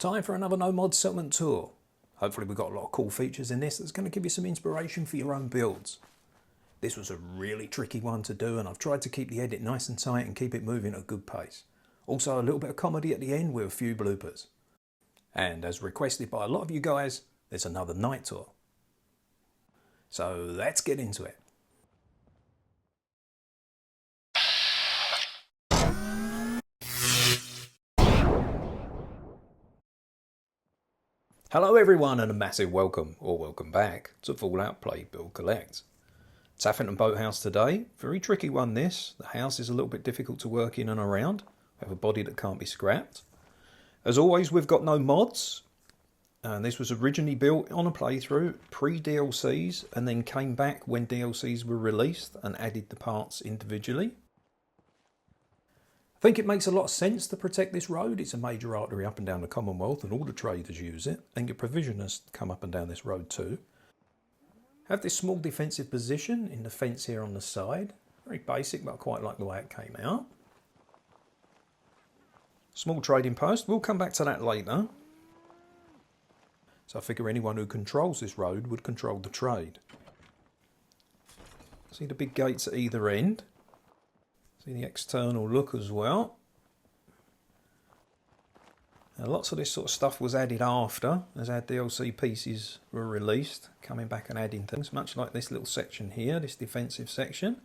Time for another No Mod Settlement tour. Hopefully we've got a lot of cool features in this that's going to give you some inspiration for your own builds. This was a really tricky one to do, and I've tried to keep the edit nice and tight and keep it moving at a good pace. Also a little bit of comedy at the end with a few bloopers. And as requested by a lot of you guys, there's another night tour. So let's get into it. Hello everyone and a massive welcome, or welcome back, to Fallout Play Build Collect. Taffington Boat House today. Very tricky one this. The house is a little bit difficult to work in and around. We have a body that can't be scrapped. As always, we've got no mods. And this was originally built on a playthrough, pre-DLCs, and then came back when DLCs were released and added the parts individually. I think it makes a lot of sense to protect this road. It's a major artery up and down the Commonwealth and all the traders use it, and your provisioners come up and down this road too. Have this small defensive position in the fence here on the side. Very basic, but I quite like the way it came out. Small trading post, we'll come back to that later. So I figure anyone who controls this road would control the trade. See the big gates at either end. See the external look as well. Now lots of this sort of stuff was added after, as our DLC pieces were released, coming back and adding things, much like this little section here, this defensive section.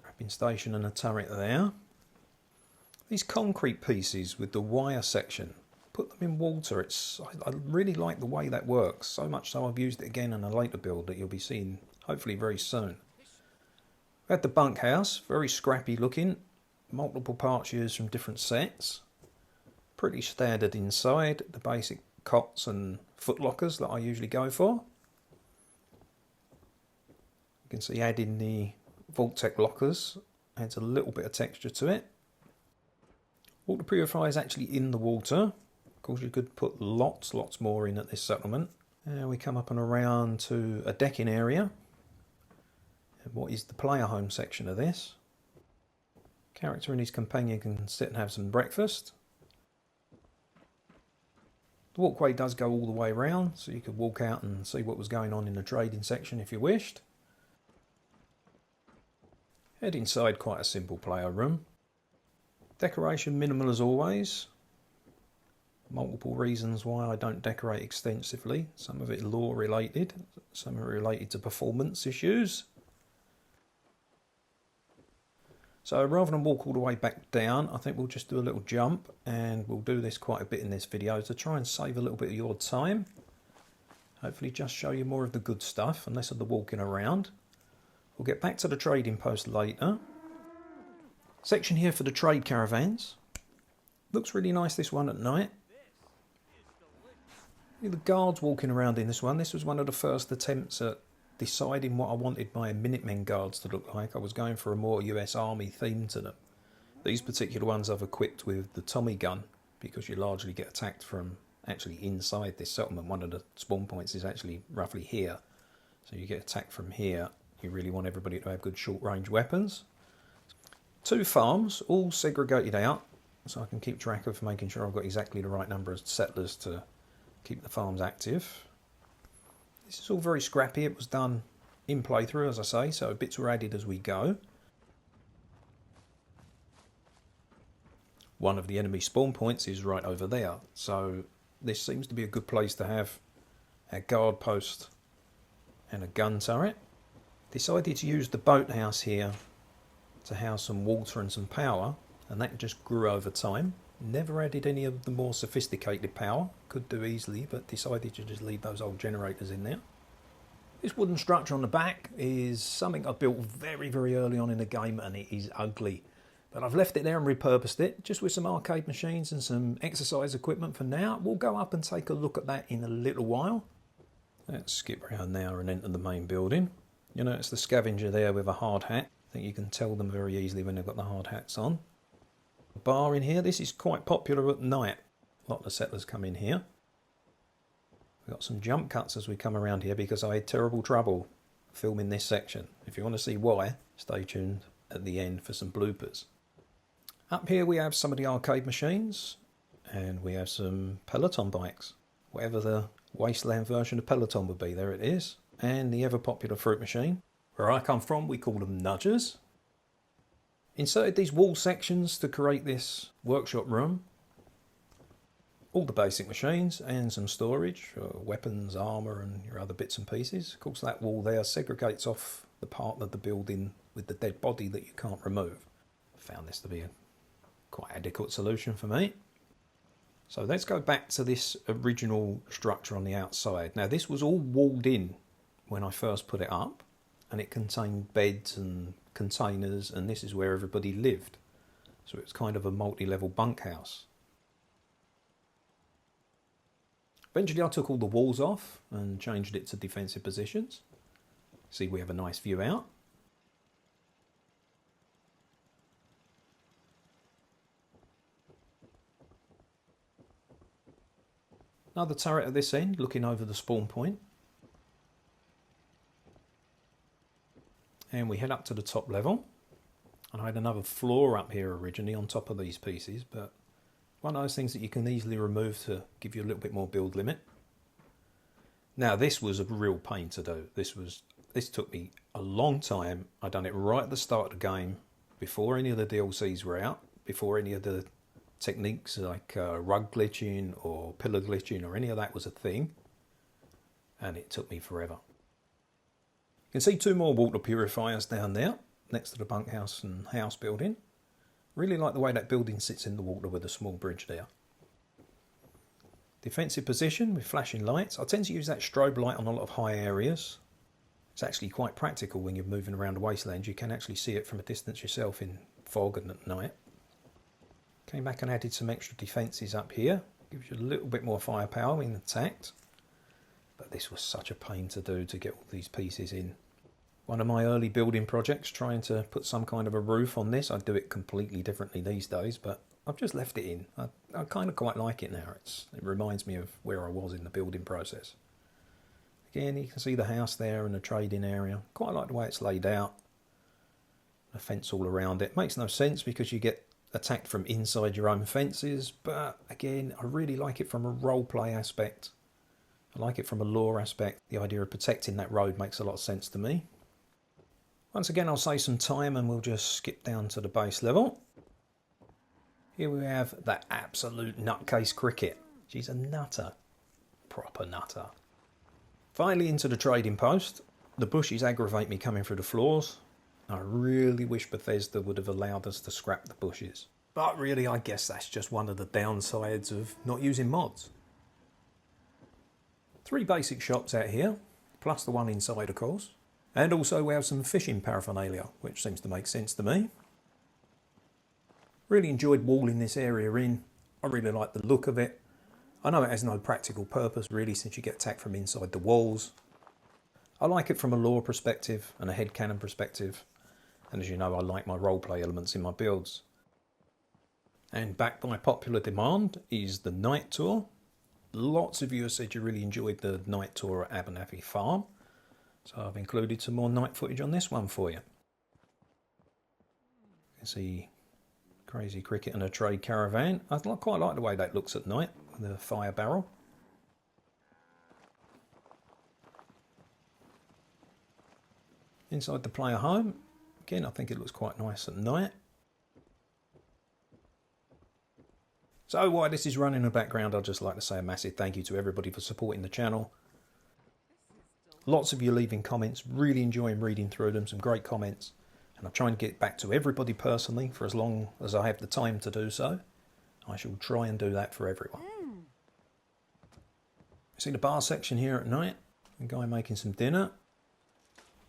Wrapping station and a turret there. These concrete pieces with the wire section, put them in water. I really like the way that works, so much so I've used it again in a later build that you'll be seeing hopefully very soon. We had the bunkhouse, very scrappy looking, multiple parts used from different sets. Pretty standard inside, the basic cots and footlockers that I usually go for. You can see adding the Vault-Tec lockers adds a little bit of texture to it. Water purifier is actually in the water. Of course you could put lots more in at this settlement. And we come up and around to a decking area. What is the player home section of this. Character and his companion can sit and have some breakfast. The walkway does go all the way around, so you could walk out and see what was going on in the trading section if you wished. Head inside, quite a simple player room. Decoration minimal as always. Multiple reasons why I don't decorate extensively. Some of it lore related, some are related to performance issues. So rather than walk all the way back down, I think we'll just do a little jump, and we'll do this quite a bit in this video to try and save a little bit of your time. Hopefully just show you more of the good stuff and less of the walking around. We'll get back to the trading post later. Section here for the trade caravans. Looks really nice, this one at night. The guards walking around in this one. This was one of the first attempts at deciding what I wanted my Minutemen guards to look like. I was going for a more US Army theme to them. These particular ones I've equipped with the Tommy gun, because you largely get attacked from actually inside this settlement. One of the spawn points is actually roughly here. So you get attacked from here. You really want everybody to have good short range weapons. 2 farms, all segregated out, so I can keep track of making sure I've got exactly the right number of settlers to keep the farms active. This is all very scrappy. It was done in playthrough, as I say, so bits were added as we go. One of the enemy spawn points is right over there, so this seems to be a good place to have a guard post and a gun turret. Decided to use the boathouse here to house some water and some power, and that just grew over time. Never added any of the more sophisticated power, could do easily, but decided to just leave those old generators in there. This wooden structure on the back is something I built very early on in the game, and it is ugly. But I've left it there and repurposed it, just with some arcade machines and some exercise equipment for now. We'll go up and take a look at that in a little while. Let's skip around now and enter the main building. You know, it's the scavenger there with a hard hat. I think you can tell them very easily when they've got the hard hats on. Bar in here. This is quite popular at night. A lot of the settlers come in here. We've got some jump cuts as we come around here because I had terrible trouble filming this section. If you want to see why, stay tuned at the end for some bloopers. Up here we have some of the arcade machines, And we have some Peloton bikes. Whatever the wasteland version of Peloton would be, there it is. And the ever popular fruit machine. Where I come from, we call them nudgers. Inserted these wall sections to create this workshop room. All the basic machines and some storage for weapons, armour and your other bits and pieces. Of course that wall there segregates off the part of the building with the dead body that you can't remove. I found this to be a quite adequate solution for me. So let's go back to this original structure on the outside. Now this was all walled in when I first put it up, and it contained beds and containers, and this is where everybody lived. So it was kind of a multi-level bunkhouse. Eventually I took all the walls off and changed it to defensive positions. See, we have a nice view out. Another turret at this end, looking over the spawn point. And we head up to the top level. And I had another floor up here originally on top of these pieces, but one of those things that you can easily remove to give you a little bit more build limit. Now this was a real pain to do. This took me a long time. I done it right at the start of the game, before any of the DLCs were out, before any of the techniques like rug glitching or pillar glitching or any of that was a thing. And it took me forever. You can see two more water purifiers down there, next to the bunkhouse and house building. Really like the way that building sits in the water with a small bridge there. Defensive position with flashing lights. I tend to use that strobe light on a lot of high areas. It's actually quite practical when you're moving around the wasteland. You can actually see it from a distance yourself in fog and at night. Came back and added some extra defences up here. Gives you a little bit more firepower when attacked. But this was such a pain to do, to get all these pieces in. One of my early building projects, trying to put some kind of a roof on this. I do it completely differently these days, but I've just left it in. I kind of quite like it now. It reminds me of where I was in the building process. Again, you can see the house there and the trading area. Quite like the way it's laid out. A fence all around it. Makes no sense because you get attacked from inside your own fences, but again, I really like it from a roleplay aspect. I like it from a lore aspect. The idea of protecting that road makes a lot of sense to me. Once again, I'll save some time and we'll just skip down to the base level. Here we have that absolute nutcase cricket. She's a nutter. Proper nutter. Finally into the trading post. The bushes aggravate me coming through the floors. I really wish Bethesda would have allowed us to scrap the bushes. But really, I guess that's just one of the downsides of not using mods. 3 basic shops out here, plus the one inside, of course. And also we have some fishing paraphernalia, which seems to make sense to me. Really enjoyed walling this area in. I really like the look of it. I know it has no practical purpose really, since you get attacked from inside the walls. I like it from a lore perspective and a headcanon perspective. And as you know, I like my roleplay elements in my builds. And back by popular demand is the night tour. Lots of you have said you really enjoyed the night tour at Abernathy Farm. So I've included some more night footage on this one for you. You can see crazy cricket and a trade caravan. I quite like the way that looks at night with a fire barrel. Inside the player home, again I think it looks quite nice at night. So while this is running in the background, I'd just like to say a massive thank you to everybody for supporting the channel. Lots of you leaving comments, really enjoying reading through them, some great comments. And I'm trying to get back to everybody personally for as long as I have the time to do so. I shall try and do that for everyone. See the bar section here at night. A guy making some dinner.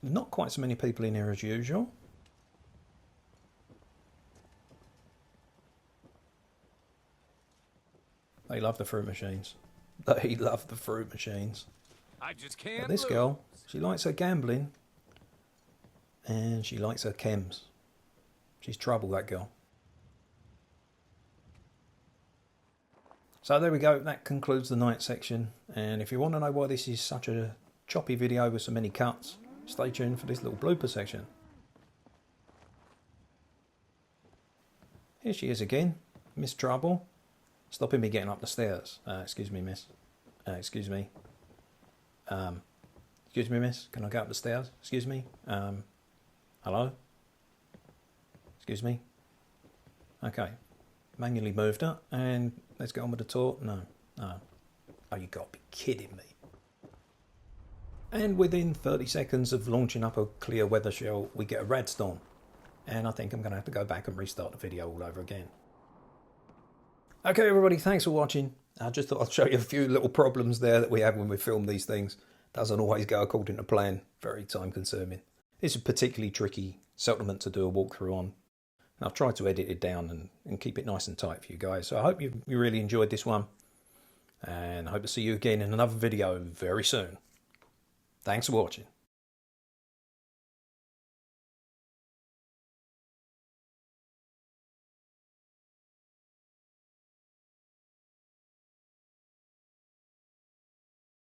Not quite so many people in here as usual. They love the fruit machines. They love the fruit machines. I just can't. But this girl, she likes her gambling. And she likes her chems. She's trouble, that girl. So there we go. That concludes the night section. And if you want to know why this is such a choppy video with so many cuts, stay tuned for this little blooper section. Here she is again, Miss Trouble. stopping me getting up the stairs. Excuse me, miss. Excuse me. Excuse me, miss. Can I go up the stairs? Excuse me. Hello? Excuse me. Okay. Manually moved her, and let's get on with the tour. No. Oh, you got to be kidding me. And within 30 seconds of launching up a clear weather shell, we get a rad storm. And I think I'm going to have to go back and restart the video all over again. Okay, everybody, thanks for watching. I just thought I'd show you a few little problems there that we have when we film these things. Doesn't always go according to plan. Very time consuming. This is a particularly tricky settlement to do a walkthrough on. And I've tried to edit it down and keep it nice and tight for you guys. So I hope you really enjoyed this one. And I hope to see you again in another video very soon. Thanks for watching.